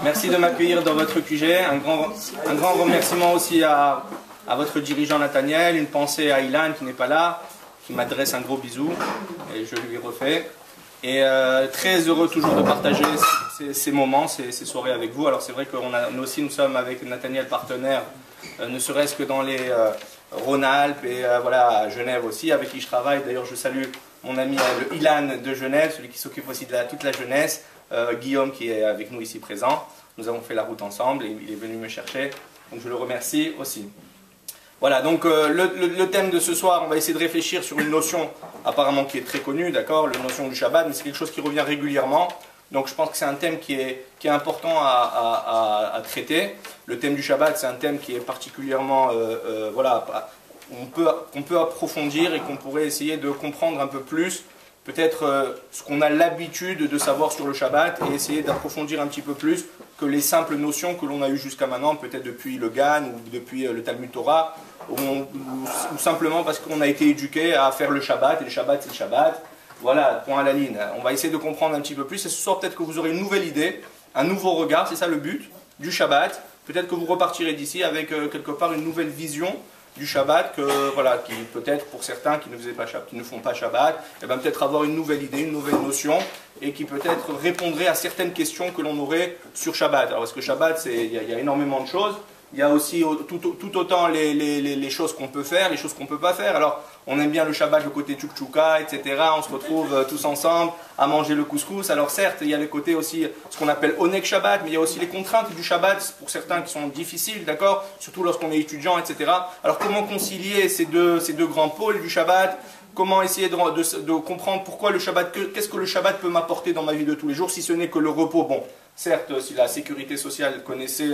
Merci de m'accueillir dans votre QG. Un grand remerciement aussi à votre dirigeant Nathaniel. Une pensée à Ilan qui n'est pas là, qui m'adresse un gros bisou et je lui refais. Et très heureux toujours de partager ces moments, ces soirées avec vous. Alors c'est vrai que nous sommes avec Nathaniel partenaire, ne serait-ce que dans les Rhône-Alpes et voilà, à Genève aussi, avec qui je travaille. D'ailleurs je salue mon ami le Ilan de Genève, celui qui s'occupe aussi de toute la jeunesse, Guillaume qui est avec nous ici présent. Nous avons fait la route ensemble et il est venu me chercher, donc je le remercie aussi. Voilà, donc le thème de ce soir, on va essayer de réfléchir sur une notion apparemment qui est très connue, d'accord, la notion du Shabbat, mais c'est quelque chose qui revient régulièrement. Donc je pense que c'est un thème qui est important à traiter. Le thème du Shabbat, c'est un thème qui est particulièrement, voilà, qu'on peut approfondir et qu'on pourrait essayer de comprendre un peu plus, peut-être ce qu'on a l'habitude de savoir sur le Shabbat et essayer d'approfondir un petit peu plus que les simples notions que l'on a eues jusqu'à maintenant, peut-être depuis le Gan ou depuis le Talmud Torah, ou simplement parce qu'on a été éduqué à faire le Shabbat, et le Shabbat c'est le Shabbat. Voilà, point à la ligne. On va essayer de comprendre un petit peu plus, et ce soir peut-être que vous aurez une nouvelle idée, un nouveau regard, c'est ça le but du Shabbat. Peut-être que vous repartirez d'ici avec quelque part une nouvelle vision du Shabbat, voilà, qui peut-être pour certains qui ne font pas Shabbat, et ben peut-être avoir une nouvelle idée, une nouvelle notion, et qui peut-être répondrait à certaines questions que l'on aurait sur Shabbat. Alors parce que Shabbat, il y a énormément de choses. Il y a aussi tout autant les choses qu'on peut faire, les choses qu'on ne peut pas faire. Alors, on aime bien le Shabbat, le côté tchouk-tchouka, etc. On se retrouve tous ensemble à manger le couscous. Alors certes, il y a le côté aussi, ce qu'on appelle Onek Shabbat, mais il y a aussi les contraintes du Shabbat, pour certains qui sont difficiles, d'accord, surtout lorsqu'on est étudiant, etc. Alors comment concilier ces deux grands pôles du Shabbat? Comment essayer de comprendre pourquoi le Shabbat, qu'est-ce que le Shabbat peut m'apporter dans ma vie de tous les jours, si ce n'est que le repos. Bon, certes, si la sécurité sociale connaissait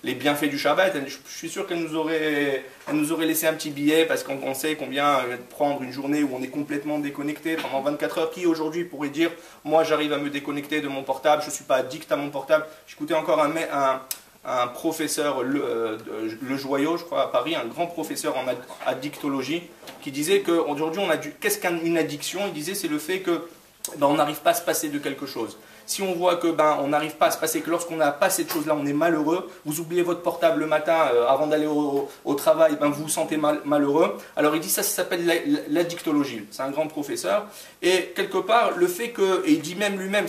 les bienfaits du Shabbat, je suis sûr qu'elle nous aurait laissé un petit billet, parce qu'on sait combien prendre une journée où on est complètement déconnecté pendant 24 heures. Qui aujourd'hui pourrait dire, moi j'arrive à me déconnecter de mon portable, je ne suis pas addict à mon portable. J'écoutais encore un professeur, le Joyau, je crois, à Paris, un grand professeur en addictologie, qui disait qu'aujourd'hui, qu'est-ce qu'une addiction? Il disait c'est le fait que on n'arrive pas à se passer de quelque chose. Si on voit que on n'arrive pas à se passer, que lorsqu'on n'a pas cette chose-là, on est malheureux, vous oubliez votre portable le matin avant d'aller au travail, vous vous sentez malheureux. Alors il dit ça s'appelle l'addictologie. C'est un grand professeur. Et quelque part, le fait que, et il dit même lui-même,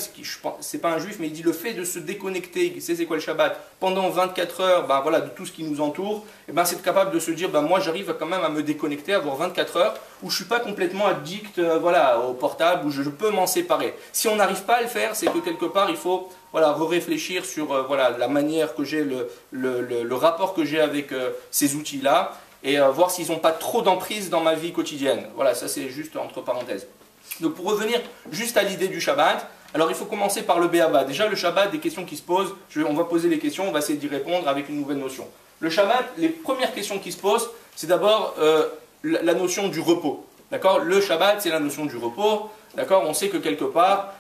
c'est pas un juif, mais il dit le fait de se déconnecter, c'est quoi le Shabbat, pendant 24 heures, voilà, de tout ce qui nous entoure, c'est capable de se dire, moi j'arrive quand même à me déconnecter, à avoir 24 heures où je ne suis pas complètement addict voilà, au portable, où je peux m'en séparer. Si on n'arrive pas à le faire, c'est que quelque part il faut voilà, réfléchir sur voilà, la manière que j'ai, le rapport que j'ai avec ces outils-là, et voir s'ils n'ont pas trop d'emprise dans ma vie quotidienne. Voilà, ça c'est juste entre parenthèses. Donc pour revenir juste à l'idée du Shabbat, alors il faut commencer par le Béaba. Déjà le Shabbat, des questions qui se posent, on va poser les questions, on va essayer d'y répondre avec une nouvelle notion. Le Shabbat, les premières questions qui se posent, c'est d'abord la notion du repos. D'accord? Le Shabbat, c'est la notion du repos. D'accord? On sait que quelque part,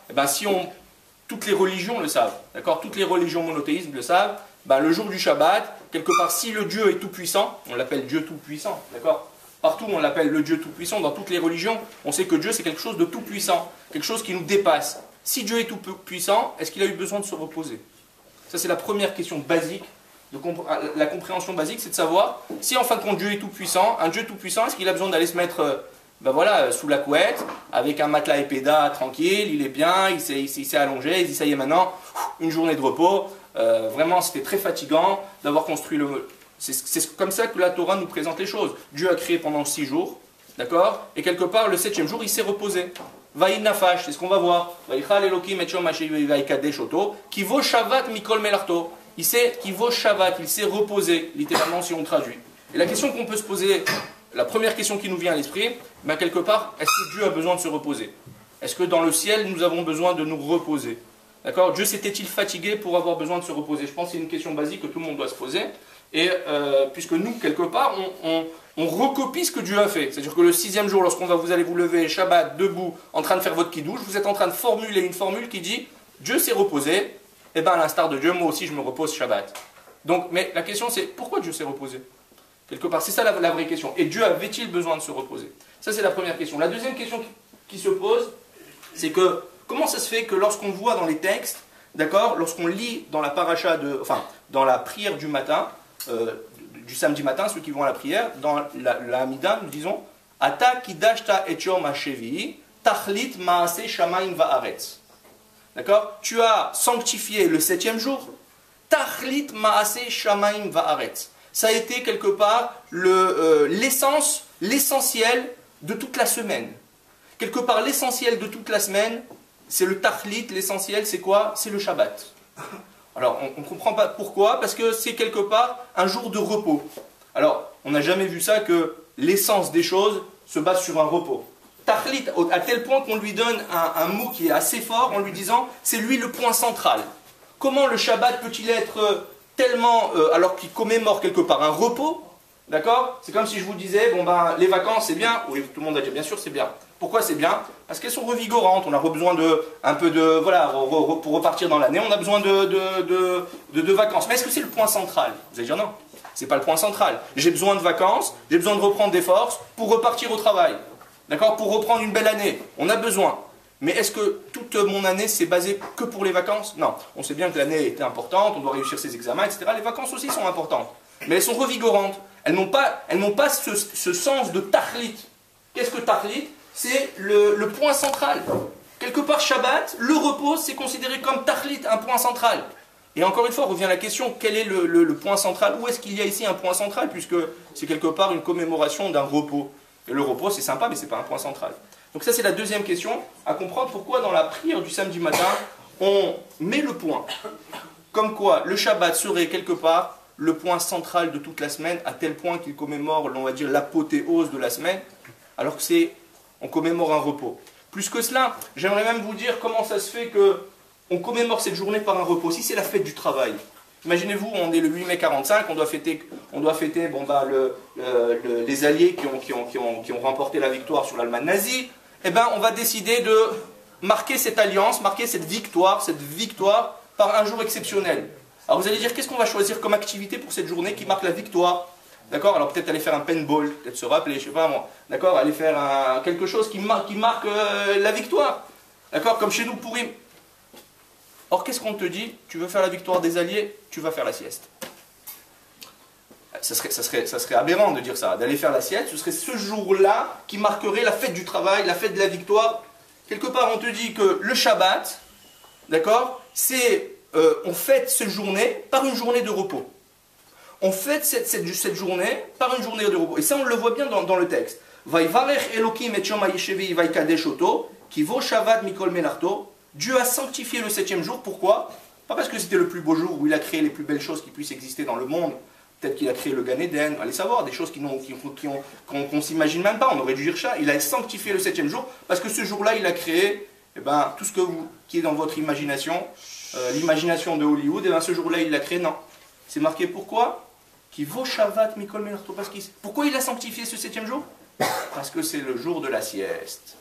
toutes les religions le savent. D'accord? Toutes les religions monothéistes le savent. Le jour du Shabbat, quelque part, si le Dieu est tout-puissant, on l'appelle Dieu tout-puissant. D'accord? Partout, on l'appelle le Dieu tout-puissant. Dans toutes les religions, on sait que Dieu, c'est quelque chose de tout-puissant. Quelque chose qui nous dépasse. Si Dieu est tout-puissant, est-ce qu'il a eu besoin de se reposer? Ça, c'est la première question basique. La compréhension basique, c'est de savoir si en fin de compte Dieu est tout-puissant, un Dieu tout-puissant, est-ce qu'il a besoin d'aller se mettre voilà, sous la couette, avec un matelas épéda tranquille, il est bien, il s'est allongé, il dit ça y est maintenant, une journée de repos, vraiment c'était très fatigant d'avoir construit le... C'est comme ça que la Torah nous présente les choses. Dieu a créé pendant 6 jours, d'accord, et quelque part le 7e jour il s'est reposé. Vaïd nafash, c'est ce qu'on va voir. Vaïchal Elokim et Shom Hashem Vaïkadesh Oto, qui vaut Shabbat Mikol Melarto. Il sait qu'il vaut Shabbat, il s'est reposé, littéralement si on traduit. Et la question qu'on peut se poser, la première question qui nous vient à l'esprit, quelque part, est-ce que Dieu a besoin de se reposer? Est-ce que dans le ciel, nous avons besoin de nous reposer? D'accord? Dieu s'était-il fatigué pour avoir besoin de se reposer? Je pense que c'est une question basique que tout le monde doit se poser. Et puisque nous, quelque part, on recopie ce que Dieu a fait. C'est-à-dire que le 6e jour, lorsqu'on vous allez vous lever, Shabbat, debout, en train de faire votre kidouche, vous êtes en train de formuler une formule qui dit Dieu s'est reposé, et à l'instar de Dieu, moi aussi je me repose Shabbat. Donc, mais la question c'est pourquoi Dieu s'est reposé? Quelque part, c'est ça la vraie question. Et Dieu avait-il besoin de se reposer? Ça c'est la première question. La deuxième question qui se pose, c'est que comment ça se fait que lorsqu'on voit dans les textes d'accord, lorsqu'on lit dans la paracha enfin, dans la prière du matin, du samedi matin, ceux qui vont à la prière, dans la Hamida, nous disons Ata kidashta et yom hashevi, tachlit maase shamayim va'aretz. D'accord? Tu as sanctifié le 7e jour, tachlit maase shamayim va'aretz. Ça a été quelque part l'essence, l'essentiel de toute la semaine. Quelque part, l'essentiel de toute la semaine, c'est le tachlit, l'essentiel, c'est quoi? C'est le Shabbat. Alors, on ne comprend pas pourquoi, parce que c'est quelque part un jour de repos. Alors, on n'a jamais vu ça que l'essence des choses se base sur un repos. Tachlit, à tel point qu'on lui donne un mot qui est assez fort en lui disant, c'est lui le point central. Comment le Shabbat peut-il être tellement, alors qu'il commémore quelque part un repos, d'accord? C'est comme si je vous disais, bon ben, les vacances c'est bien, oui, tout le monde a dit bien sûr c'est bien. Pourquoi c'est bien? Parce qu'elles sont revigorantes, on a besoin un peu de, voilà, pour repartir dans l'année, on a besoin de vacances. Mais est-ce que c'est le point central? Vous allez dire non, c'est pas le point central. J'ai besoin de vacances, j'ai besoin de reprendre des forces pour repartir au travail, d'accord? Pour reprendre une belle année, on a besoin. Mais est-ce que toute mon année c'est basé que pour les vacances? Non, on sait bien que l'année était importante, on doit réussir ses examens, etc. Les vacances aussi sont importantes, mais elles sont revigorantes. Elles n'ont pas ce sens de tachlit. Qu'est-ce que tachlit? C'est le point central. Quelque part, Shabbat, le repos, c'est considéré comme tachlit, un point central. Et encore une fois, revient la question, quel est le point central? Où est-ce qu'il y a ici un point central? Puisque c'est quelque part une commémoration d'un repos. Et le repos, c'est sympa, mais ce n'est pas un point central. Donc ça, c'est la deuxième question, à comprendre pourquoi dans la prière du samedi matin, on met le point. Comme quoi, le Shabbat serait quelque part le point central de toute la semaine, à tel point qu'il commémore, on va dire, l'apothéose de la semaine, alors que on commémore un repos. Plus que cela, j'aimerais même vous dire comment ça se fait qu'on commémore cette journée par un repos. Si c'est la fête du travail, imaginez-vous, on est le 8 mai 45, on doit fêter bon, bah, les Alliés qui ont remporté la victoire sur l'Allemagne nazie. Eh bien, on va décider de marquer cette alliance, marquer cette victoire par un jour exceptionnel. Alors vous allez dire, qu'est-ce qu'on va choisir comme activité pour cette journée qui marque la victoire? D'accord? Alors peut-être aller faire un paintball, peut-être se rappeler, je sais pas moi. D'accord? Aller faire quelque chose qui marque la victoire. D'accord? Comme chez nous, Pourim. Or, qu'est-ce qu'on te dit? Tu veux faire la victoire des Alliés? Tu vas faire la sieste. Ça serait aberrant de dire ça, d'aller faire la sieste. Ce serait ce jour-là qui marquerait la fête du travail, la fête de la victoire. Quelque part, on te dit que le Shabbat, d'accord, on fête cette journée par une journée de repos. On fête cette journée par une journée de repos. Et ça, on le voit bien dans le texte. Dieu a sanctifié le 7e jour. Pourquoi? Pas parce que c'était le plus beau jour où il a créé les plus belles choses qui puissent exister dans le monde. Peut-être qu'il a créé le Gan Eden, allez savoir, des choses qu'on ne s'imagine même pas. On aurait dû dire ça. Il a sanctifié le 7e jour parce que ce jour-là, il a créé tout ce qui est dans votre imagination, l'imagination de Hollywood. Et bien ce jour-là, il l'a créé. Non. C'est marqué pourquoi? Qui vaut Shavat Mikol Melarto. Pourquoi il a sanctifié ce 7e jour? Parce que c'est le jour de la sieste.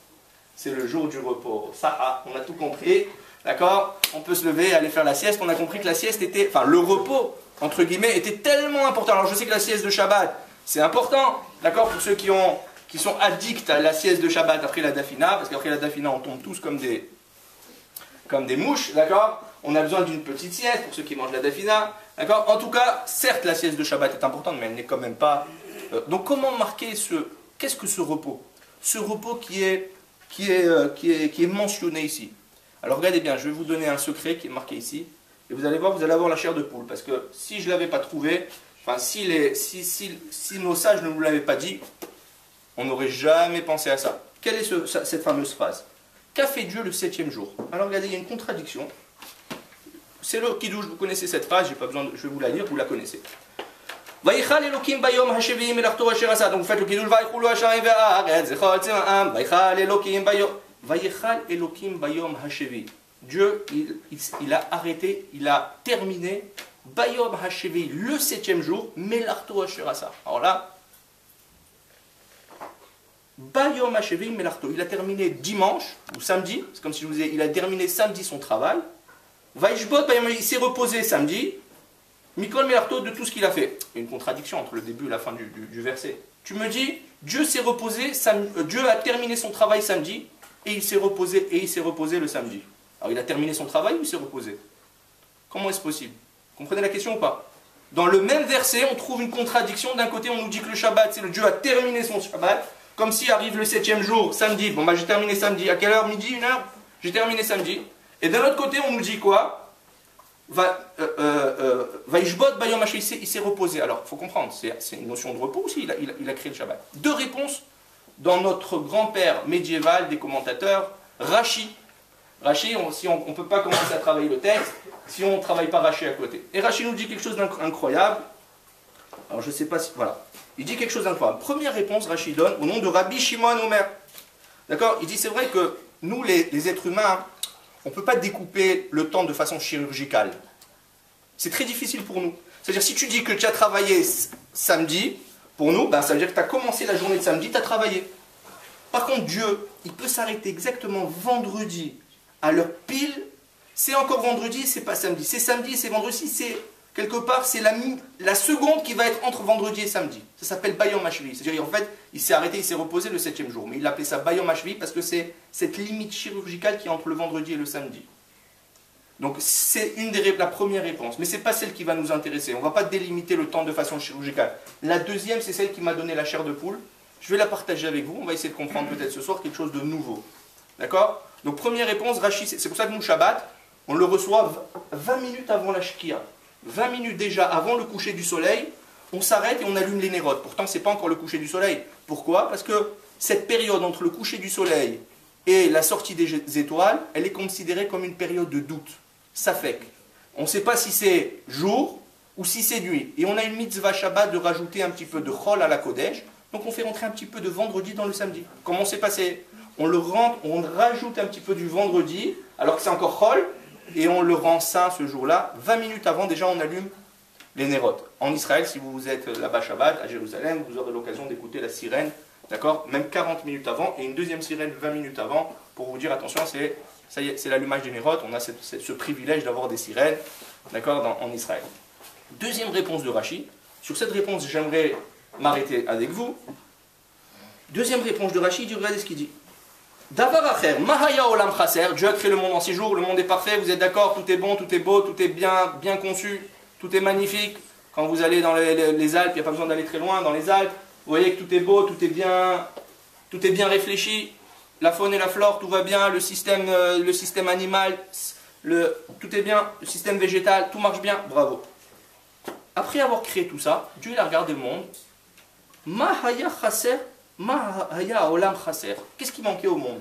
C'est le jour du repos. Ça, on a tout compris. D'accord? On peut se lever, aller faire la sieste. On a compris que la sieste était, enfin le repos, entre guillemets, était tellement important. Alors je sais que la sieste de Shabbat, c'est important. D'accord? Pour ceux qui sont addicts à la sieste de Shabbat après la Dafina, parce qu'après la Dafina, on tombe tous comme des mouches. D'accord? On a besoin d'une petite sieste pour ceux qui mangent la Dafina. D'accord? En tout cas, certes, la sieste de Shabbat est importante, mais elle n'est quand même pas... Donc comment marquer qu'est-ce que ce repos? Ce repos qui est mentionné ici. Alors regardez bien, je vais vous donner un secret qui est marqué ici. Et vous allez voir, vous allez avoir la chair de poule. Parce que si je ne l'avais pas trouvé, enfin si nos sages ne nous l'avaient pas dit, on n'aurait jamais pensé à ça. Quelle est cette fameuse phrase? Qu'a fait Dieu le 7e jour? Alors regardez, il y a une contradiction. C'est le Kiddush, vous connaissez cette phrase, j'ai pas besoin je vais vous la lire, vous la connaissez. Vayichal Elokim bayom hashevi melachto asher asa. Donc vous faites le Kiddush, vayichulu hasharim ve'aretz zechol tzima'am. Vayichal Elokim bayom. Vayichal Elokim bayom hashevi. Dieu, il a arrêté, il a terminé bayom hashevi, le 7e jour, melachto asher asa. Alors là, bayom hashevi melachto. Il a terminé dimanche ou samedi. C'est comme si je vous disais, il a terminé samedi son travail. Vaishbot bayom, il s'est reposé samedi. Mikol Melarto de tout ce qu'il a fait. Une contradiction entre le début et la fin du verset. Tu me dis, Dieu s'est reposé, Dieu a terminé son travail samedi et il s'est reposé le samedi. Alors il a terminé son travail ou il s'est reposé? Comment est-ce possible? Vous comprenez la question ou pas? Dans le même verset, on trouve une contradiction. D'un côté, on nous dit que le Shabbat, c'est le Dieu a terminé son Shabbat. Comme si arrive le 7e jour, samedi. Bon, bah j'ai terminé samedi. À quelle heure? Midi, 1 heure? J'ai terminé samedi. Et d'un autre côté, on nous dit quoi? Vaishbot Bayom Hashi, il s'est reposé. Alors, il faut comprendre, c'est une notion de repos aussi, il a créé le Shabbat. Deux réponses dans notre grand-père médiéval des commentateurs, Rashi. Rashi, si on ne peut pas commencer à travailler le texte, si on ne travaille pas Rashi à côté. Et Rashi nous dit quelque chose d'incroyable. Alors, je ne sais pas si... Voilà. Il dit quelque chose d'incroyable. Première réponse, Rashi donne au nom de Rabbi Shimon Omer. D'accord? Il dit, c'est vrai que nous, les êtres humains, on ne peut pas découper le temps de façon chirurgicale. C'est très difficile pour nous. C'est-à-dire, si tu dis que tu as travaillé samedi, pour nous, ben, ça veut dire que tu as commencé la journée de samedi, tu as travaillé. Par contre, Dieu, il peut s'arrêter exactement vendredi, à l'heure pile. C'est encore vendredi, c'est pas samedi. C'est samedi, c'est vendredi, c'est quelque part, c'est la seconde qui va être entre vendredi et samedi. Ça s'appelle Bayom Hashvi. C'est-à-dire, en fait, il s'est arrêté, il s'est reposé le 7e jour. Mais il appelait ça Bayom Hashvi parce que c'est cette limite chirurgicale qui est entre le vendredi et le samedi. Donc, c'est la première réponse. Mais ce n'est pas celle qui va nous intéresser. On ne va pas délimiter le temps de façon chirurgicale. La deuxième, c'est celle qui m'a donné la chair de poule. Je vais la partager avec vous. On va essayer de comprendre peut-être ce soir quelque chose de nouveau. D'accord? Donc, première réponse, Rashi, c'est pour ça que nous, Shabbat, on le reçoit 20 minutes avant la Shkia. 20 minutes déjà avant le coucher du soleil, on s'arrête et on allume les nérotes. Pourtant, ce n'est pas encore le coucher du soleil. Pourquoi? Parce que cette période entre le coucher du soleil et la sortie des étoiles, elle est considérée comme une période de doute. Safek. On ne sait pas si c'est jour ou si c'est nuit. Et on a une mitzvah Shabbat de rajouter un petit peu de chol à la Kodesh. Donc on fait rentrer un petit peu de vendredi dans le samedi. Comment c'est passé? On rajoute un petit peu du vendredi, alors que c'est encore chol, et on le rend saint ce jour-là. 20 minutes avant, déjà, on allume les nérotes. En Israël, si vous êtes là-bas Shabbat, à Jérusalem, vous aurez l'occasion d'écouter la sirène, d'accord? Même 40 minutes avant, et une deuxième sirène 20 minutes avant, pour vous dire, attention, c'est l'allumage des nérotes. On a ce privilège d'avoir des sirènes, d'accord, en Israël. Deuxième réponse de Rashi. Sur cette réponse, j'aimerais m'arrêter avec vous. Deuxième réponse de Rashi, regardez ce qu'il dit. Davar acher, mahaya olam chaser, Dieu a créé le monde en 6 jours, le monde est parfait, vous êtes d'accord, tout est bon, tout est beau, tout est bien conçu, tout est magnifique. Quand vous allez dans les Alpes, il n'y a pas besoin d'aller très loin, dans les Alpes, vous voyez que tout est beau, tout est bien réfléchi, la faune et la flore, tout va bien, le système animal, tout est bien, le système végétal, tout marche bien, bravo. Après avoir créé tout ça, Dieu il a regardé le monde, mahaya chaser, olam chaser. Qu'est-ce qui manquait au monde?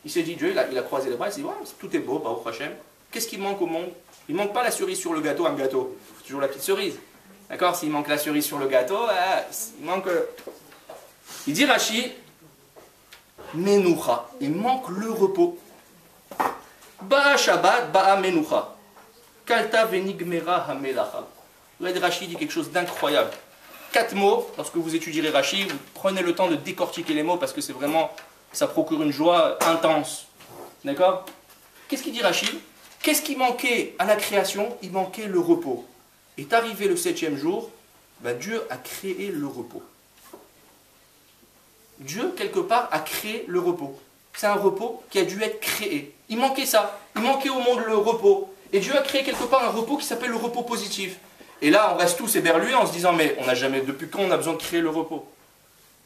Il s'est dit, Dieu, il a croisé les bras, il s'est dit, ouais, tout est beau, Baruch Hashem. Qu'est-ce qui manque au monde? Il ne manque pas la cerise sur le gâteau, un gâteau. Il faut toujours la petite cerise. D'accord? S'il manque la cerise sur le gâteau, il manque... Il dit Rashi, Menoucha. Il manque le repos. Ba'a Shabbat, Ba'a Menoucha. Kalta venigmera hamelacha. Rashi dit quelque chose d'incroyable. 4 mots, lorsque vous étudierez Rashi, vous prenez le temps de décortiquer les mots parce que c'est vraiment, ça procure une joie intense. D'accord? Qu'est-ce qu'il dit Rashi? Qu'est-ce qui manquait à la création? Il manquait le repos. Est arrivé le 7e jour, ben Dieu a créé le repos. Dieu, quelque part, a créé le repos. C'est un repos qui a dû être créé. Il manquait ça. Il manquait au monde le repos. Et Dieu a créé quelque part un repos qui s'appelle le repos positif. Et là, on reste tous éberlués en se disant, mais on n'a jamais, depuis quand on a besoin de créer le repos?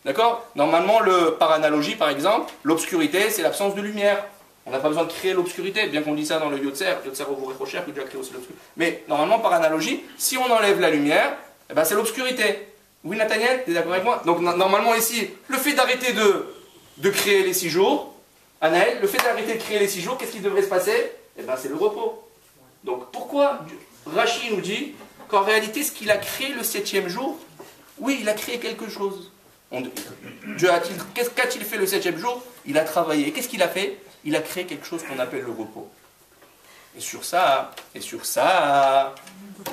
D'accord? Normalement, par analogie, par exemple, l'obscurité, c'est l'absence de lumière. On n'a pas besoin de créer l'obscurité, bien qu'on dit ça dans le Yotzer au Rechocher, que Dieu a créé aussi l'obscurité. Mais normalement, par analogie, si on enlève la lumière, eh ben, c'est l'obscurité. Oui, Nathaniel, tu es d'accord avec moi? Donc, normalement, ici, le fait d'arrêter de créer les 6 jours, Anaël, le fait d'arrêter de créer les 6 jours, qu'est-ce qui devrait se passer? Eh ben, c'est le repos. Donc, pourquoi Rashi nous dit qu'en réalité, ce qu'il a créé le 7e jour, oui, il a créé quelque chose. Dieu qu'a-t-il fait le 7e jour? Il a travaillé. Et qu'est-ce qu'il a fait? Il a créé quelque chose qu'on appelle le repos. Et sur ça, je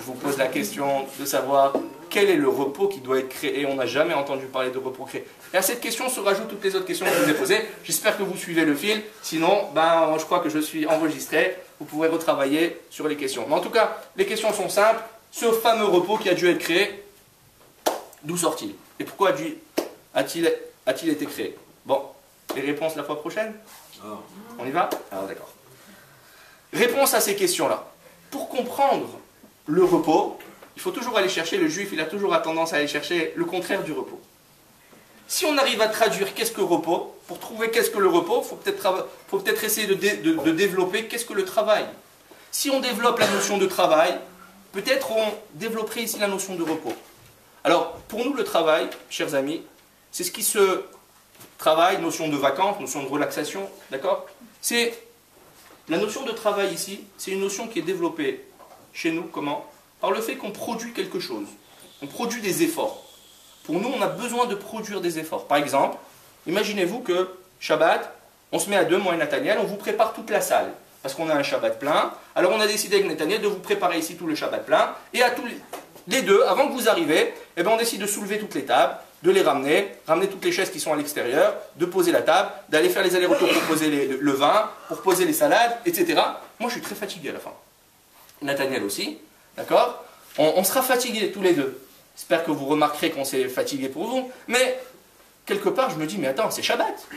vous pose la question de savoir quel est le repos qui doit être créé. On n'a jamais entendu parler de repos créé. Et à cette question se rajoutent toutes les autres questions que je vous ai posées. J'espère que vous suivez le fil. Sinon, je crois que je suis enregistré. Vous pourrez retravailler sur les questions. Mais en tout cas, les questions sont simples. Ce fameux repos qui a dû être créé, d'où sort-il? Et pourquoi a-t-il été créé? Bon, les réponses la fois prochaine? On y va? Alors d'accord. Réponse à ces questions-là. pour comprendre le repos, il faut toujours aller chercher, le juif il a toujours tendance à aller chercher le contraire du repos. Si on arrive à traduire qu'est-ce que repos, pour trouver qu'est-ce que le repos, il faut peut-être essayer de développer qu'est-ce que le travail. Si on développe la notion de travail, peut-être on développerait ici la notion de repos. Alors, pour nous, le travail, chers amis, c'est ce qui se travaille, notion de vacances, notion de relaxation, d'accord? C'est la notion de travail ici, c'est une notion qui est développée chez nous, comment? Par le fait qu'on produit quelque chose, on produit des efforts. Pour nous, on a besoin de produire des efforts. Par exemple, imaginez-vous que Shabbat, on se met à deux, moi et Nathaniel, on vous prépare toute la salle. Parce qu'on a un Shabbat plein. Alors on a décidé avec Nathaniel de vous préparer ici tout le Shabbat plein. Et à tous les deux, avant que vous arriviez, eh ben on décide de soulever toutes les tables, de les ramener toutes les chaises qui sont à l'extérieur, de poser la table, d'aller faire les allers-retours pour poser le vin, pour poser les salades, etc. Moi je suis très fatigué à la fin. Nathaniel aussi, d'accord? On sera fatigués tous les deux. J'espère que vous remarquerez qu'on s'est fatigué pour vous. Mais quelque part, je me dis, mais attends, c'est Shabbat.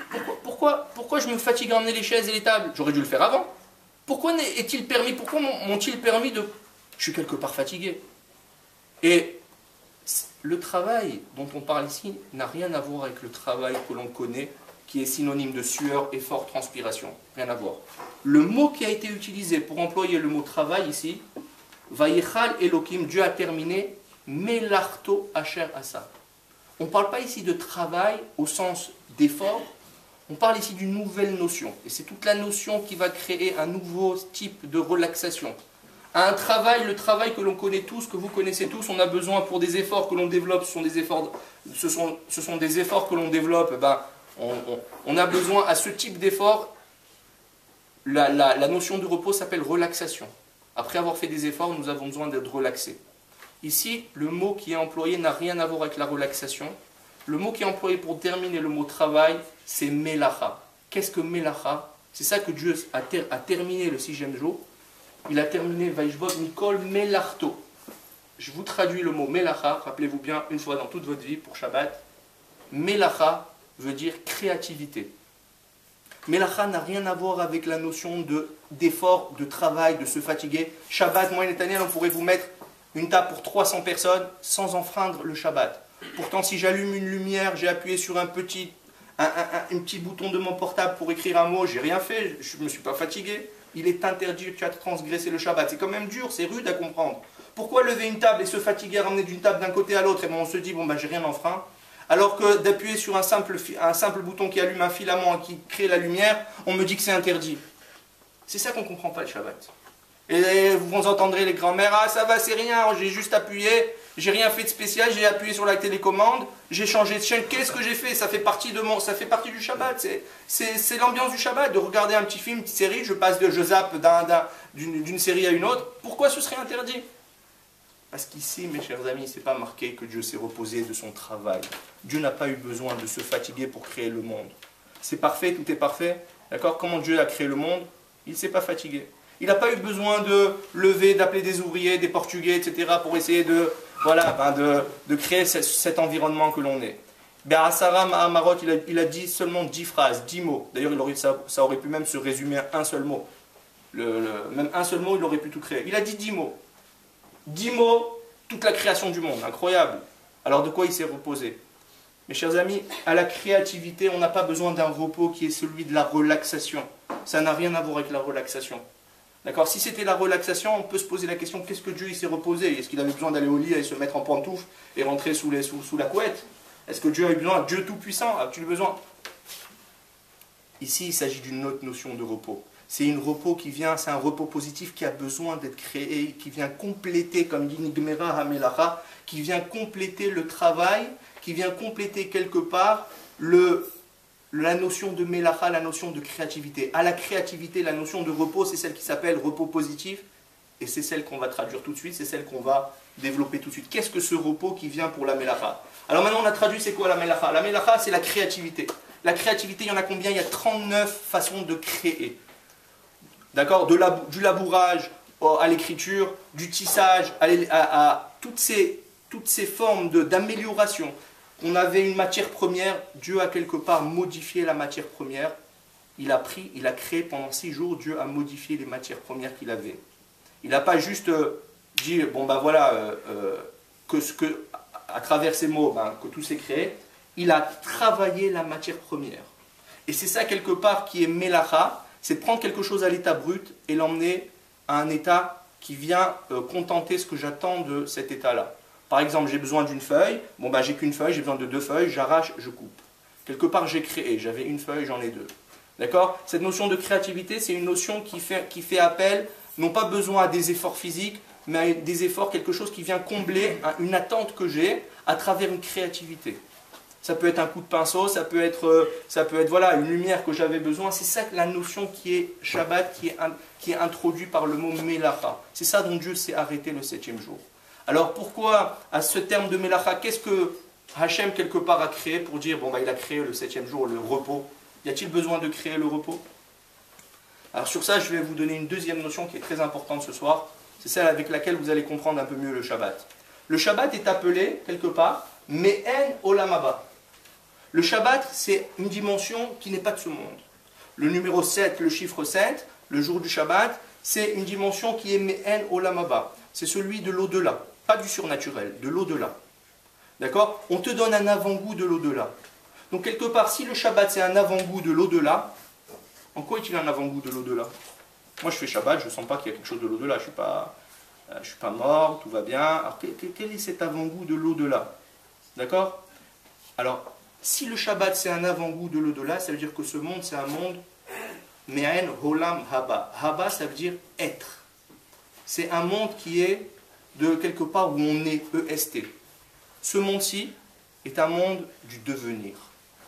Pourquoi je me fatigue à emmener les chaises et les tables? J'aurais dû le faire avant. Pourquoi m'ont-ils permis de... Je suis quelque part fatigué. Et le travail dont on parle ici n'a rien à voir avec le travail que l'on connaît, qui est synonyme de sueur, effort, transpiration. Rien à voir. Le mot qui a été utilisé pour employer le mot travail ici, Vayichal Elohim, Dieu a terminé, Melarto Asher Asa. On ne parle pas ici de travail au sens d'effort, on parle ici d'une nouvelle notion. Et c'est toute la notion qui va créer un nouveau type de relaxation. Un travail, le travail que l'on connaît tous, que vous connaissez tous, on a besoin pour des efforts que l'on développe, ce sont des efforts que l'on développe, on a besoin à ce type d'effort, la notion de repos s'appelle relaxation. Après avoir fait des efforts, nous avons besoin d'être relaxés. Ici, le mot qui est employé n'a rien à voir avec la relaxation. Le mot qui est employé pour terminer le mot travail, c'est melacha. Qu'est-ce que melacha? C'est ça que Dieu a terminé le 6e jour. Il a terminé Vaishvot Mikol Melarto. Je vous traduis le mot melacha, rappelez-vous bien, une fois dans toute votre vie pour Shabbat. Melacha veut dire créativité. Melacha n'a rien à voir avec la notion d'effort, de travail, de se fatiguer. Shabbat, moi et Nathaniel, on pourrait vous mettre une table pour 300 personnes sans enfreindre le Shabbat. Pourtant, si j'allume une lumière, j'ai appuyé sur un petit bouton de mon portable pour écrire un mot, j'ai rien fait, je ne me suis pas fatigué. Il est interdit, tu as transgressé le Shabbat. C'est quand même dur, c'est rude à comprendre. Pourquoi lever une table et se fatiguer à ramener d'une table d'un côté à l'autre? Et on se dit, j'ai rien enfreint. Alors que d'appuyer sur un simple bouton qui allume un filament qui crée la lumière, on me dit que c'est interdit. C'est ça qu'on ne comprend pas le Shabbat. Et vous entendrez les grands-mères, ah ça va, c'est rien, j'ai juste appuyé, j'ai rien fait de spécial, j'ai appuyé sur la télécommande, j'ai changé de chaîne, qu'est-ce que j'ai fait? Ça fait partie du Shabbat, c'est l'ambiance du Shabbat, de regarder un petit film, une petite série, je zappe d'une série à une autre. Pourquoi ce serait interdit? Parce qu'ici, mes chers amis, c'est pas marqué que Dieu s'est reposé de son travail. Dieu n'a pas eu besoin de se fatiguer pour créer le monde. C'est parfait, tout est parfait. D'accord? Comment Dieu a créé le monde? Il ne s'est pas fatigué. Il n'a pas eu besoin de lever, d'appeler des ouvriers, des portugais, etc. pour essayer de créer cet environnement que l'on est. Be'asara Ma'amarot, il a dit seulement 10 phrases, 10 mots. D'ailleurs, ça aurait pu même se résumer à un seul mot. Même un seul mot, il aurait pu tout créer. Il a dit 10 mots. 10 mots, toute la création du monde. Incroyable. Alors de quoi il s'est reposé? Mes chers amis, à la créativité, on n'a pas besoin d'un repos qui est celui de la relaxation. Ça n'a rien à voir avec la relaxation. D'accord? Si c'était la relaxation, on peut se poser la question, qu'est-ce que Dieu s'est reposé? Est-ce qu'il avait besoin d'aller au lit et se mettre en pantoufle et rentrer sous la couette? Est-ce que Dieu a eu besoin? Dieu tout-puissant, a-t-il besoin? Ici, il s'agit d'une autre notion de repos. C'est c'est un repos positif qui a besoin d'être créé, qui vient compléter, comme dit Nigmera Hamelacha, qui vient compléter le travail, qui vient compléter quelque part la notion de Melacha, la notion de créativité. À la créativité, la notion de repos, c'est celle qui s'appelle repos positif, et c'est celle qu'on va traduire tout de suite, c'est celle qu'on va développer tout de suite. Qu'est-ce que ce repos qui vient pour la Melacha? Alors maintenant, on a traduit, c'est quoi la Melacha? La Melacha, c'est la créativité. La créativité, il y en a combien? Il y a 39 façons de créer. D'accord? Du labourage à l'écriture, du tissage, à toutes ces formes d'amélioration. On avait une matière première, Dieu a quelque part modifié la matière première. Il a créé pendant 6 jours, Dieu a modifié les matières premières qu'il avait. Il n'a pas juste dit, bon ben voilà, à travers ces mots, que tout s'est créé. Il a travaillé la matière première. Et c'est ça quelque part qui est melacha, c'est de prendre quelque chose à l'état brut et l'emmener à un état qui vient contenter ce que j'attends de cet état-là. Par exemple, j'ai besoin d'une feuille, bon ben j'ai qu'une feuille, j'ai besoin de 2 feuilles, j'arrache, je coupe. Quelque part j'ai créé, j'avais une feuille, j'en ai 2. D'accord? Cette notion de créativité, c'est une notion qui fait appel, non pas besoin à des efforts physiques, mais à des efforts, quelque chose qui vient combler une attente que j'ai à travers une créativité. Ça peut être un coup de pinceau, ça peut être voilà, une lumière que j'avais besoin. C'est ça la notion qui est Shabbat, qui est introduite par le mot Melacha. C'est ça dont Dieu s'est arrêté le 7e jour. Alors pourquoi, à ce terme de Melacha, qu'est-ce que Hachem quelque part a créé pour dire, bon il a créé le 7e jour, le repos. Y a-t-il besoin de créer le repos? Alors sur ça, je vais vous donner une deuxième notion qui est très importante ce soir. C'est celle avec laquelle vous allez comprendre un peu mieux le Shabbat. Le Shabbat est appelé, quelque part, Me'en Olam Haba. Le Shabbat, c'est une dimension qui n'est pas de ce monde. Le numéro 7, le chiffre 7, le jour du Shabbat, c'est une dimension qui est Me'en Olam Haba. C'est celui de l'au-delà, pas du surnaturel, de l'au-delà. D'accord? On te donne un avant-goût de l'au-delà. Donc quelque part, si le Shabbat c'est un avant-goût de l'au-delà, en quoi est-il un avant-goût de l'au-delà? Moi je fais Shabbat, je ne sens pas qu'il y a quelque chose de l'au-delà, je ne suis pas mort, tout va bien. Alors quel est cet avant-goût de l'au-delà? D'accord? Alors, si le Shabbat c'est un avant-goût de l'au-delà, ça veut dire que ce monde c'est un monde Me'en Olam Haba. Haba ça veut dire être. C'est un monde qui est de quelque part où on est, EST. Ce monde-ci est un monde du devenir.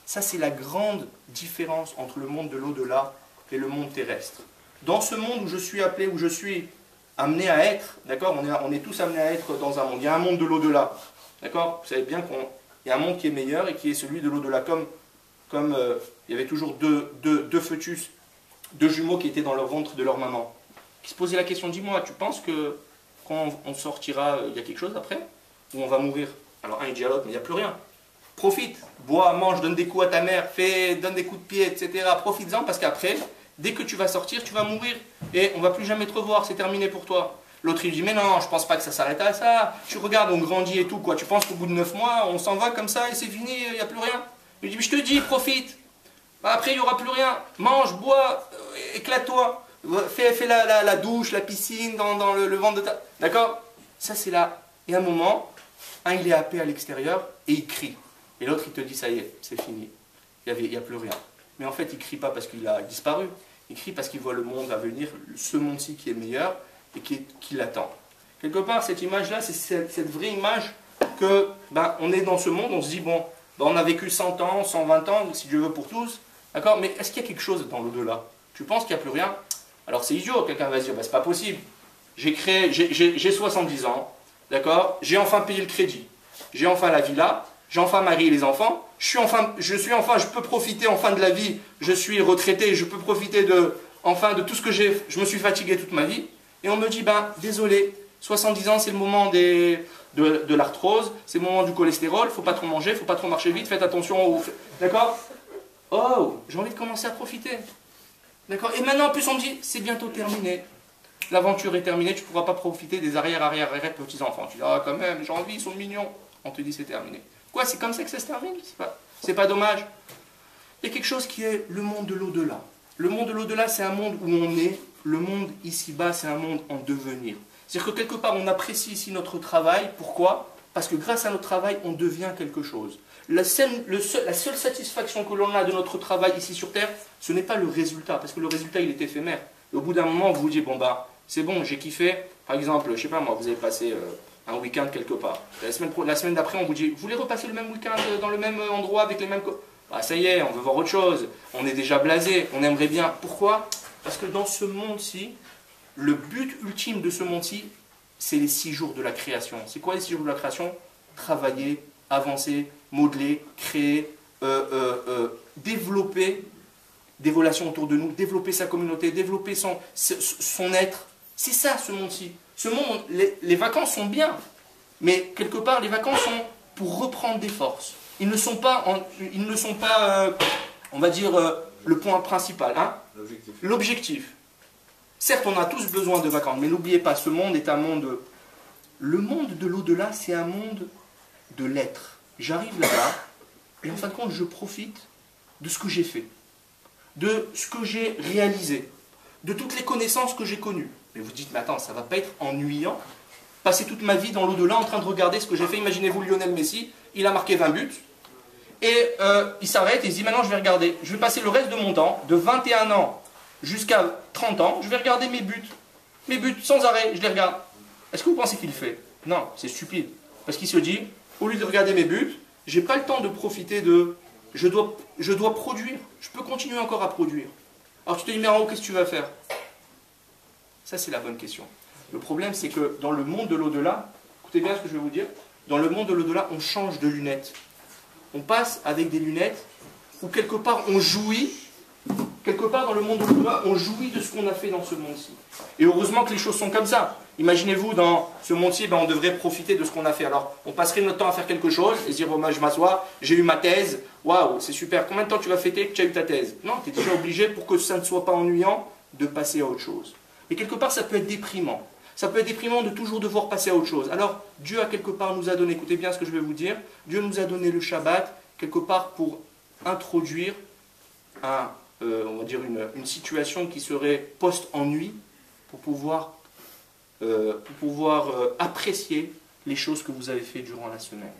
Ça, c'est la grande différence entre le monde de l'au-delà et le monde terrestre. Dans ce monde où je suis appelé, où je suis amené à être, d'accord, on est tous amenés à être dans un monde. Il y a un monde de l'au-delà, d'accord. Vous savez bien qu'il y a un monde qui est meilleur et qui est celui de l'au-delà. Comme il y avait toujours deux fœtus, 2 jumeaux qui étaient dans leur ventre de leur maman, qui se posaient la question, dis-moi, tu penses que quand on sortira, il y a quelque chose après? Ou on va mourir? Alors un il dit à l'autre, mais il n'y a plus rien. Profite, bois, mange, donne des coups à ta mère, donne des coups de pied, etc. Profites-en parce qu'après, dès que tu vas sortir, tu vas mourir. Et on ne va plus jamais te revoir, c'est terminé pour toi. L'autre il dit, mais non, je ne pense pas que ça s'arrête à ça. Tu regardes, on grandit et tout, quoi. Tu penses qu'au bout de 9 mois, on s'en va comme ça et c'est fini, il n'y a plus rien. Il dit, mais je te dis, profite. Après, il n'y aura plus rien. Mange, bois, éclate-toi. Fais la douche, la piscine dans le ventre de ta... D'accord? Ça, c'est là. Et à un moment, un, il est happé à l'extérieur et il crie. Et l'autre, il te dit, ça y est, c'est fini. Il n'y a plus rien. Mais en fait, il ne crie pas parce qu'il a disparu. Il crie parce qu'il voit le monde à venir, ce monde-ci qui est meilleur et qui l'attend. Quelque part, cette image-là, c'est cette vraie image que, on est dans ce monde, on se dit, bon, on a vécu 100 ans, 120 ans, si Dieu veut pour tous. D'accord? Mais est-ce qu'il y a quelque chose dans l'au-delà? Tu penses qu'il n'y a plus rien? Alors c'est idiot, quelqu'un va se dire, c'est pas possible. J'ai 70 ans, d'accord? J'ai enfin payé le crédit. J'ai enfin la villa. J'ai enfin marié les enfants. Je peux profiter enfin de la vie. Je suis retraité. Je peux profiter de tout ce que j'ai. Je me suis fatigué toute ma vie. Et on me dit, désolé, 70 ans, c'est le moment de l'arthrose, c'est le moment du cholestérol. Faut pas trop manger, faut pas trop marcher vite. Faites attention. D'accord? Oh, j'ai envie de commencer à profiter. D'accord? Et maintenant, en plus, on me dit, c'est bientôt terminé. L'aventure est terminée. Tu ne pourras pas profiter des arrière petits-enfants. Tu dis, quand même, j'ai envie, ils sont mignons. On te dit, c'est terminé. Quoi, c'est comme ça que ça se termine? C'est pas dommage. Il y a quelque chose qui est le monde de l'au-delà. Le monde de l'au-delà, c'est un monde où on est. Le monde ici-bas, c'est un monde en devenir. C'est-à-dire que quelque part, on apprécie ici notre travail. Pourquoi? Parce que grâce à notre travail, on devient quelque chose. La seule satisfaction que l'on a de notre travail ici sur Terre, ce n'est pas le résultat. Parce que le résultat, il est éphémère. Et au bout d'un moment, vous vous dites, c'est bon, j'ai kiffé. Par exemple, je sais pas moi, vous avez passé... un week-end quelque part. La semaine d'après, on vous dit, vous voulez repasser le même week-end dans le même endroit avec les mêmes... ça y est, on veut voir autre chose. On est déjà blasé, on aimerait bien. Pourquoi? Parce que dans ce monde-ci, le but ultime de ce monde-ci, c'est les 6 jours de la création. C'est quoi les 6 jours de la création? Travailler, avancer, modeler, créer, développer des relations autour de nous, développer sa communauté, développer son être. C'est ça ce monde-ci. Ce monde, les vacances sont bien, mais quelque part, les vacances sont pour reprendre des forces. Ils ne sont pas, on va dire, le point principal. Hein? L'objectif. Certes, on a tous besoin de vacances, mais n'oubliez pas, ce monde est un monde... Le monde de l'au-delà, c'est un monde de l'être. J'arrive là-bas, et en fin de compte, je profite de ce que j'ai fait, de ce que j'ai réalisé, de toutes les connaissances que j'ai connues. Mais vous dites, mais attends, ça ne va pas être ennuyant, passer toute ma vie dans l'au-delà en train de regarder ce que j'ai fait. Imaginez-vous Lionel Messi, il a marqué 20 buts, et il s'arrête et il se dit, maintenant je vais regarder, je vais passer le reste de mon temps, de 21 ans jusqu'à 30 ans, je vais regarder mes buts sans arrêt, je les regarde. Est-ce que vous pensez qu'il le fait? Non, c'est stupide. Parce qu'il se dit, au lieu de regarder mes buts, j'ai pas le temps de profiter de... Je dois produire, je peux continuer encore à produire. Alors tu te dis, mais en haut, qu'est-ce que tu vas faire? Ça, c'est la bonne question. Le problème, c'est que dans le monde de l'au-delà, écoutez bien ce que je vais vous dire, dans le monde de l'au-delà, on change de lunettes. On passe avec des lunettes où quelque part on jouit, quelque part dans le monde de l'au-delà, on jouit de ce qu'on a fait dans ce monde-ci. Et heureusement que les choses sont comme ça. Imaginez-vous, dans ce monde-ci, on devrait profiter de ce qu'on a fait. Alors, on passerait notre temps à faire quelque chose et se dire, bon, je m'assois, j'ai eu ma thèse, waouh, c'est super. Combien de temps tu vas fêter que tu as eu ta thèse? Non, tu es déjà obligé, pour que ça ne soit pas ennuyant, de passer à autre chose. Et quelque part, ça peut être déprimant. Ça peut être déprimant de toujours devoir passer à autre chose. Alors, Dieu, à quelque part, nous a donné, écoutez bien ce que je vais vous dire, Dieu nous a donné le Shabbat, quelque part, pour introduire on va dire une situation qui serait post-ennui, pour pouvoir apprécier les choses que vous avez fait durant la semaine.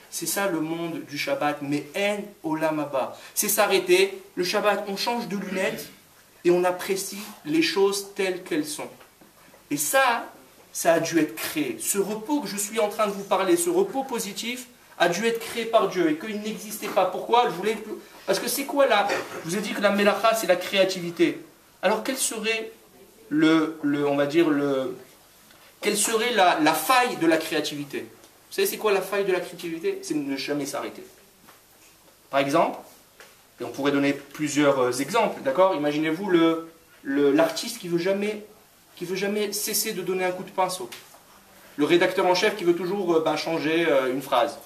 C'est ça le monde du Shabbat, mais en olam haba. C'est s'arrêter, le Shabbat, on change de lunettes et on apprécie les choses telles qu'elles sont. Et ça a dû être créé. Ce repos que je suis en train de vous parler, ce repos positif, a dû être créé par Dieu et qu'il n'existait pas. Pourquoi? Parce que c'est quoi là? Je vous ai dit que la melacha, c'est la créativité. Alors quel serait quelle serait la faille de la créativité? Vous savez c'est quoi la faille de la créativité? C'est de ne jamais s'arrêter. Par exemple, et on pourrait donner plusieurs exemples, d'accord? Imaginez-vous l'artiste qui veut jamais cesser de donner un coup de pinceau. Le rédacteur en chef qui veut toujours changer une phrase.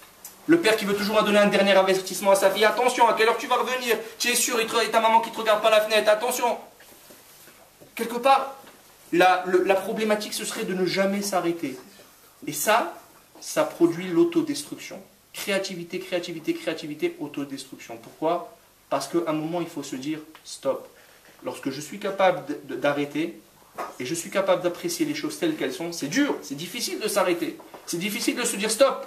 Le père qui veut toujours donner un dernier avertissement à sa fille. Attention, à quelle heure tu vas revenir? Tu es sûr, et ta maman qui ne te regarde pas la fenêtre. Attention. Quelque part, la problématique, ce serait de ne jamais s'arrêter. Et ça produit l'autodestruction. Créativité, créativité, créativité, autodestruction. Pourquoi? Parce qu'à un moment, il faut se dire stop. Lorsque je suis capable d'arrêter, et je suis capable d'apprécier les choses telles qu'elles sont, c'est dur, c'est difficile de s'arrêter. C'est difficile de se dire stop.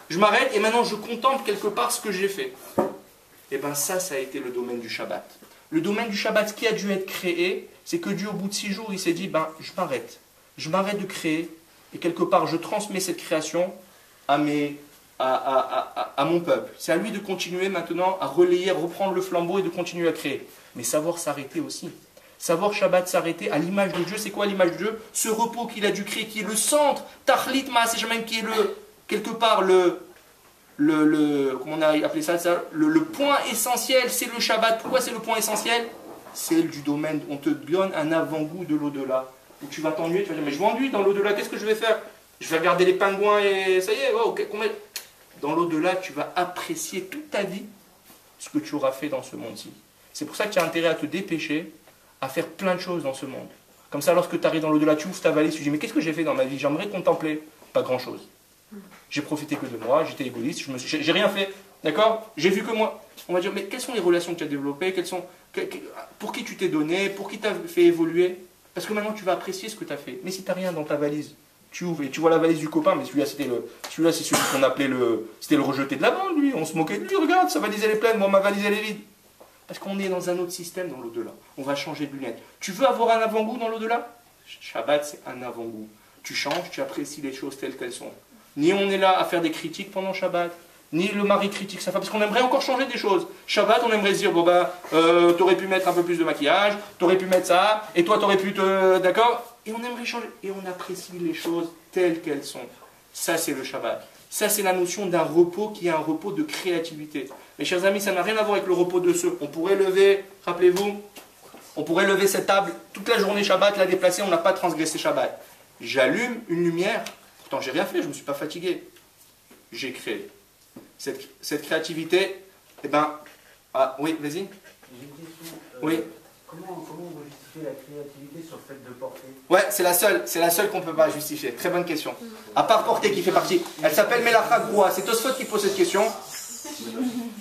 Je m'arrête et maintenant je contemple quelque part ce que j'ai fait. Et bien ça a été le domaine du Shabbat. Le domaine du Shabbat qui a dû être créé, c'est que Dieu au bout de 6 jours, il s'est dit, je m'arrête. Je m'arrête de créer et quelque part je transmets cette création à mon peuple. C'est à lui de continuer maintenant à relayer, à reprendre le flambeau et de continuer à créer. Mais savoir s'arrêter aussi. Savoir Shabbat s'arrêter à l'image de Dieu. C'est quoi l'image de Dieu? Ce repos qu'il a dû créer, qui est le centre, Tachlit Maaseh Shamayim, qui est quelque part comment on a appelé ça, le point essentiel, c'est le Shabbat. Pourquoi c'est le point essentiel? C'est du domaine, on te donne un avant-goût de l'au-delà. Où tu vas t'ennuyer, tu vas dire, mais je m'ennuie dans l'au-delà, qu'est-ce que je vais faire? Je vais regarder les pingouins et ça y est, wow, dans l'au-delà, tu vas apprécier toute ta vie ce que tu auras fait dans ce monde-ci. C'est pour ça que tu as intérêt à te dépêcher, à faire plein de choses dans ce monde. Comme ça, lorsque tu arrives dans l'au-delà, tu ouvres ta valise, tu te dis, mais qu'est-ce que j'ai fait dans ma vie? J'aimerais contempler. Pas grand-chose. J'ai profité que de moi, j'étais égoïste, j'ai rien fait, d'accord? J'ai vu que moi. On va dire, mais quelles sont les relations que tu as développées? Pour qui tu t'es donné? Pour qui t'as fait évoluer? Parce que maintenant, tu vas apprécier ce que tu as fait. Mais si tu n'as rien dans ta valise, tu ouvres et tu vois la valise du copain, mais celui-là, c'est celui qu'on appelait c'était le rejeté de la bande, lui. On se moquait de lui, regarde, sa valise, elle est pleine, moi, ma valise, elle est vide. Parce qu'on est dans un autre système dans l'au-delà. On va changer de lunettes. Tu veux avoir un avant-goût dans l'au-delà? Shabbat, c'est un avant-goût. Tu changes, tu apprécies les choses telles qu'elles sont. Ni on est là à faire des critiques pendant Shabbat, ni le mari critique sa femme, parce qu'on aimerait encore changer des choses. Shabbat, on aimerait se dire, t'aurais pu mettre un peu plus de maquillage, t'aurais pu mettre ça, et toi t'aurais pu d'accord? Et on aimerait changer, et on apprécie les choses telles qu'elles sont. Ça c'est le Shabbat. Ça c'est la notion d'un repos qui est un repos de créativité. Mes chers amis, ça n'a rien à voir avec le repos de ceux. On pourrait lever, rappelez-vous, on pourrait lever cette table toute la journée Shabbat, la déplacer, on n'a pas transgressé Shabbat. J'allume une lumière, pourtant j'ai rien fait, je ne me suis pas fatigué. J'ai créé. Cette créativité, oui, vas-y. J'ai une question. Oui. Comment vous justifiez la créativité sur le fait de porter? Ouais, c'est la seule qu'on ne peut pas justifier. Très bonne question. À part porter qui fait partie. Elle s'appelle Melacha Groua. C'est Tosfot qui pose cette question.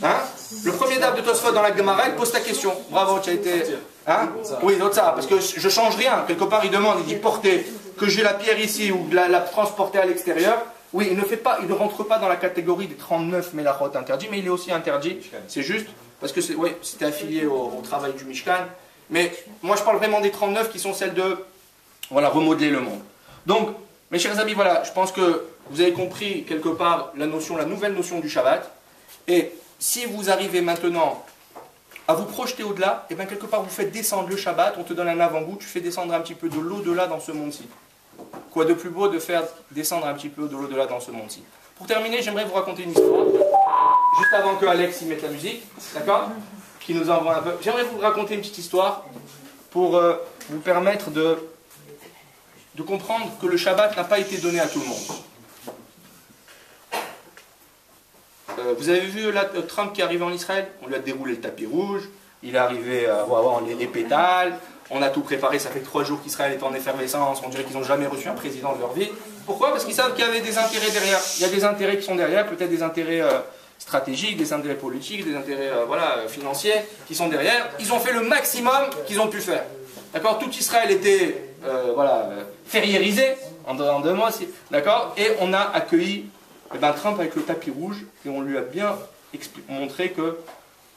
Hein? Le premier dab de Tosfot dans la Gemara, il pose ta question. Bravo, tu as été... Hein? Oui, d'autre ça, parce que je change rien. Quelque part, il demande, il dit porter, que j'ai la pierre ici ou la transporter à l'extérieur. Oui, il ne rentre pas dans la catégorie des 39 Melachot interdits, mais il est aussi interdit. C'est juste, parce que c'était affilié au travail du Mishkan. Mais moi, je parle vraiment des 39 qui sont celles de remodeler le monde. Donc, mes chers amis, voilà, je pense que vous avez compris quelque part la nouvelle notion du Shabbat. Et si vous arrivez maintenant à vous projeter au-delà, et bien quelque part vous faites descendre le Shabbat, on te donne un avant-goût, tu fais descendre un petit peu de l'au-delà dans ce monde-ci. Quoi de plus beau de faire descendre un petit peu de l'au-delà dans ce monde-ci. Pour terminer, j'aimerais vous raconter une histoire, juste avant que Alex y mette la musique, d'accord? Qui nous envoie un peu. J'aimerais vous raconter une petite histoire pour vous permettre de comprendre que le Shabbat n'a pas été donné à tout le monde. Vous avez vu là, Trump qui est arrivé en Israël? On lui a déroulé le tapis rouge, il est arrivé à avoir les pétales, on a tout préparé, ça fait 3 jours qu'Israël est en effervescence, on dirait qu'ils n'ont jamais reçu un président de leur vie. Pourquoi? Parce qu'ils savent qu'il y avait des intérêts derrière. Il y a des intérêts qui sont derrière, peut-être des intérêts stratégiques, des intérêts politiques, des intérêts financiers qui sont derrière. Ils ont fait le maximum qu'ils ont pu faire. D'accord? Tout Israël était ferriérisé, en 2 mois, d'accord? Et on a accueilli Trump avec le tapis rouge, et on lui a bien montré que,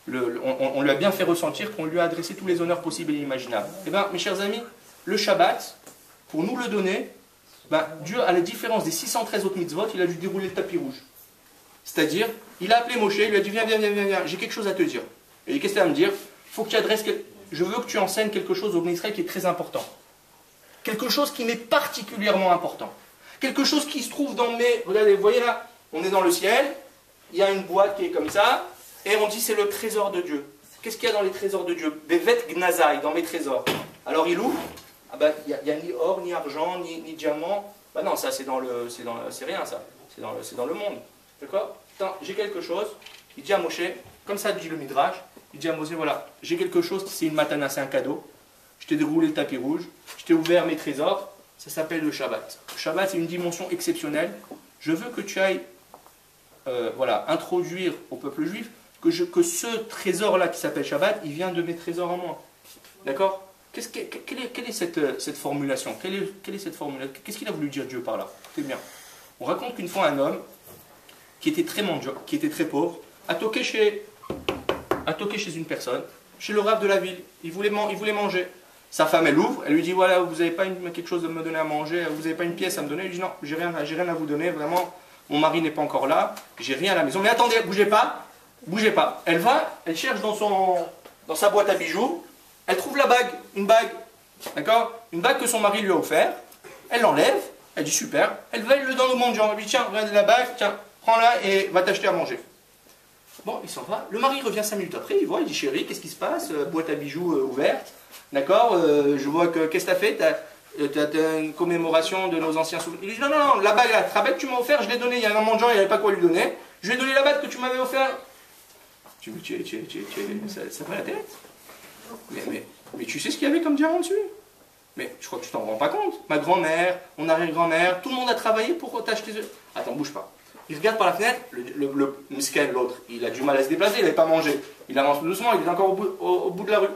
on lui a bien fait ressentir qu'on lui a adressé tous les honneurs possibles et imaginables. Eh bien, mes chers amis, le Shabbat, pour nous le donner, Dieu, à la différence des 613 autres mitzvot, il a dû dérouler le tapis rouge. C'est-à-dire, il a appelé Moshe, il lui a dit viens, j'ai quelque chose à te dire. Et qu'est-ce que tu vas me dire? Faut que tu adresses, je veux que tu enseignes quelque chose au Bnei Israël qui est très important. Quelque chose qui m'est particulièrement important. Quelque chose qui se trouve dans regardez, vous voyez là, on est dans le ciel, il y a une boîte qui est comme ça, et on dit c'est le trésor de Dieu. Qu'est-ce qu'il y a dans les trésors de Dieu? Bevet Gnazai, dans mes trésors. Alors il ouvre, il n'y a ni or, ni argent, ni diamant. Non, ça c'est rien ça, c'est dans le monde. D'accord? J'ai quelque chose, il dit à Moshe, comme ça dit le Midrash, il dit à Moshe, voilà, j'ai quelque chose, c'est une matana, c'est un cadeau, je t'ai déroulé le tapis rouge, je t'ai ouvert mes trésors, ça s'appelle le Shabbat. Le Shabbat, c'est une dimension exceptionnelle. Je veux que tu ailles introduire au peuple juif que ce trésor-là qui s'appelle Shabbat, il vient de mes trésors en moi. D'accord? Quelle est cette formulation? Quelle est cette formulation? Qu'est-ce qu'il a voulu dire Dieu par là? C'est bien. On raconte qu'une fois un homme qui était très mendiant, qui était très pauvre, a toqué chez une personne, chez le rabbin de la ville. Il voulait manger. Sa femme, elle ouvre, elle lui dit, voilà, vous n'avez pas quelque chose à me donner à manger, vous n'avez pas une pièce à me donner? Il dit, non, j'ai rien à vous donner, vraiment, mon mari n'est pas encore là, j'ai rien à la maison. Mais attendez, bougez pas. Elle va, elle cherche dans sa boîte à bijoux, elle trouve la bague, une bague, d'accord? Une bague que son mari lui a offert, elle l'enlève, elle dit, super, elle le donne au mendiant, elle lui dit, tiens, regarde la bague, tiens, prends-la et va t'acheter à manger. Bon, il s'en va, le mari revient 5 minutes après, il voit, il dit, chérie, qu'est-ce qui se passe? Boîte à bijoux ouverte. D'accord, je vois que, qu'est-ce que tu as fait? Tu as une commémoration de nos anciens souvenirs. Il dit, non, la bague là, tu te rappelles que tu m'as offert, je l'ai donnée, il y a un mendiant, il n'y avait pas quoi lui donner. Je lui ai donné la bague que tu m'avais offert. Ça va la tête? Mais tu sais ce qu'il y avait comme diamant dessus? Mais je crois que tu t'en rends pas compte. Ma grand-mère, mon arrière-grand-mère, tout le monde a travaillé pour t'acheter ce... Attends, bouge pas. Il regarde par la fenêtre, le miskin, l'autre, il a du mal à se déplacer, il n'avait pas mangé. Il avance doucement, il est encore au bout de la rue.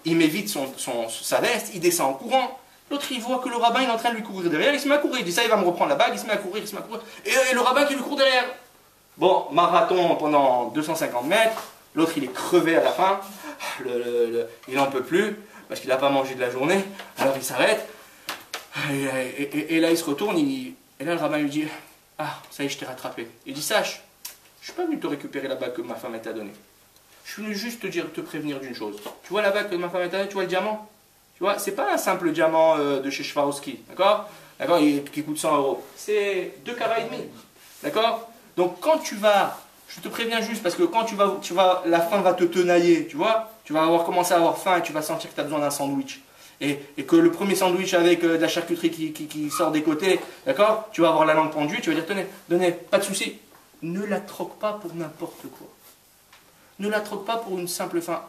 Il met vite sa veste, il descend en courant. L'autre, il voit que le rabbin il est en train de lui courir derrière, il se met à courir. Il dit ça, il va me reprendre la bague, il se met à courir. Et le rabbin qui lui court derrière. Bon, marathon pendant 250 mètres. L'autre, il est crevé à la fin. Il n'en peut plus, parce qu'il n'a pas mangé de la journée. Alors il s'arrête. Et là, il se retourne. Et là, le rabbin lui dit, ah, ça y est, je t'ai rattrapé. Il dit, sache, je ne suis pas venu te récupérer la bague que ma femme t'a donnée. Je suis venu juste te prévenir d'une chose. Tu vois la bague que ma femme t'a donnée, tu vois le diamant? Tu vois, c'est pas un simple diamant de chez Swarovski, d'accord? D'accord, qui coûte 100 €. C'est 2 carats et demi, d'accord? Donc quand tu vas, je te préviens juste parce que quand la faim va te tenailler, tu vois? Tu vas commencer à avoir faim et tu vas sentir que tu as besoin d'un sandwich. Et que le premier sandwich avec de la charcuterie qui sort des côtés, d'accord? Tu vas avoir la langue pendue, tu vas dire, tenez, pas de souci. Ne la troque pas pour n'importe quoi. Ne la troque pas pour une simple faim.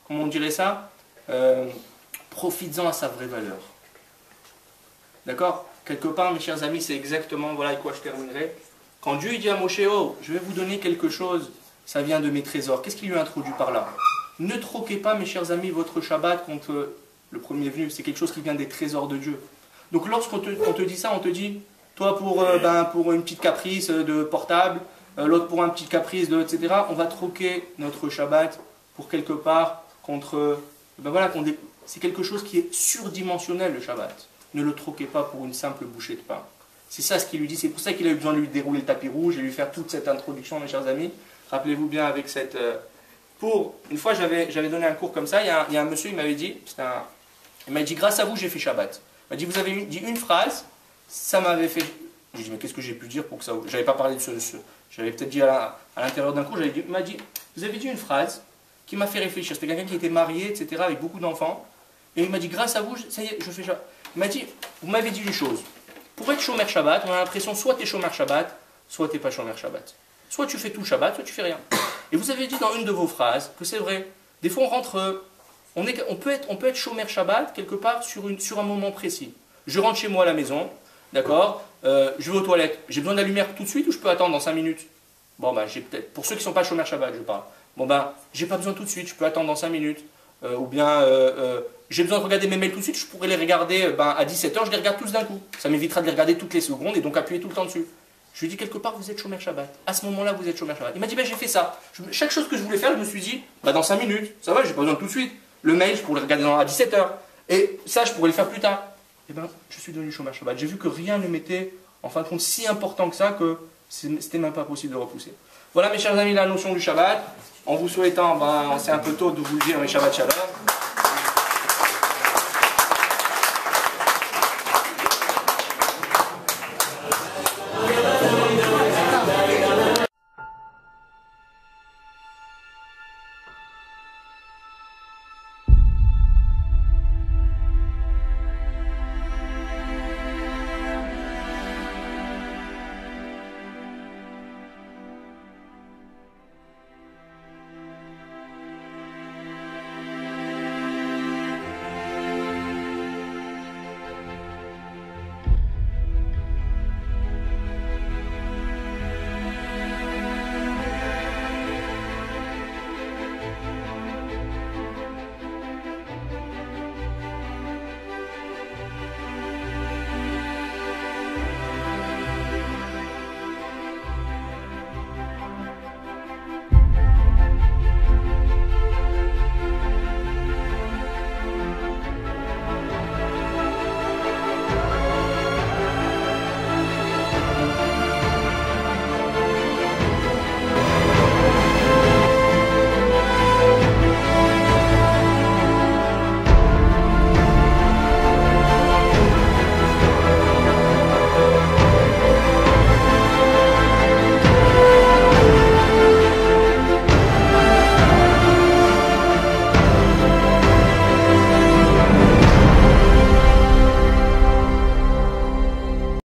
comment on dirait ça, profites-en à sa vraie valeur. D'accord? Quelque part, mes chers amis, c'est exactement, voilà avec quoi je terminerai. Quand Dieu dit à Moshe, oh, je vais vous donner quelque chose, ça vient de mes trésors. Qu'est-ce qu'il lui a introduit par là? Ne troquez pas, mes chers amis, votre Shabbat contre le premier venu. C'est quelque chose qui vient des trésors de Dieu. Donc lorsqu'on te dit ça, on te dit, toi pour une petite caprice de portable, l'autre pour un petit caprice de etc. On va troquer notre Shabbat pour quelque part contre... voilà, c'est quelque chose qui est surdimensionnel le Shabbat. Ne le troquez pas pour une simple bouchée de pain. C'est ça ce qu'il lui dit. C'est pour ça qu'il a eu besoin de lui dérouler le tapis rouge et lui faire toute cette introduction, mes chers amis. Rappelez-vous bien avec cette... Une fois, j'avais donné un cours comme ça. Il y a un monsieur, il m'avait dit, il m'a dit, grâce à vous, j'ai fait Shabbat. Il m'a dit, vous avez dit une phrase, ça m'avait fait... J'ai dit, mais qu'est-ce que j'ai pu dire pour que ça... J'avais pas parlé de ce... J'avais peut-être dit à l'intérieur d'un cours, il m'a dit, vous avez dit une phrase qui m'a fait réfléchir. C'était quelqu'un qui était marié, etc., avec beaucoup d'enfants. Et il m'a dit, grâce à vous, ça y est, je fais Shabbat. Il m'a dit, vous m'avez dit une chose. Pour être chômeur Shabbat, on a l'impression soit tu es chômeur Shabbat, soit tu n'es pas chômeur Shabbat. Soit tu fais tout Shabbat, soit tu fais rien. Et vous avez dit dans une de vos phrases que c'est vrai. Des fois on rentre, on peut être chômeur Shabbat quelque part sur un moment précis. Je rentre chez moi à la maison, d'accord, je vais aux toilettes. J'ai besoin de la lumière tout de suite ou je peux attendre dans 5 minutes? Bon ben, pour ceux qui ne sont pas chômeurs Shabbat, je parle. Bon ben, j'ai pas besoin tout de suite, je peux attendre dans 5 minutes. Ou bien j'ai besoin de regarder mes mails tout de suite, je pourrais les regarder à 17h, je les regarde tous d'un coup. Ça m'évitera de les regarder toutes les secondes et donc appuyer tout le temps dessus. Je lui ai dit quelque part, vous êtes chômeur Shabbat. À ce moment-là, vous êtes chômeur Shabbat. Il m'a dit, ben, j'ai fait ça. Chaque chose que je voulais faire, je me suis dit, dans 5 minutes, ça va, j'ai pas besoin tout de suite. Le mail, je pourrais le regarder à 17h. Et ça, je pourrais le faire plus tard. Et ben, je suis devenu chômeur Shabbat. J'ai vu que rien ne m'était, en fin de compte, si important que ça que c'était même pas possible de repousser. Voilà, mes chers amis, la notion du Shabbat. En vous souhaitant, c'est un peu tôt de vous le dire, mais Shabbat Shalom.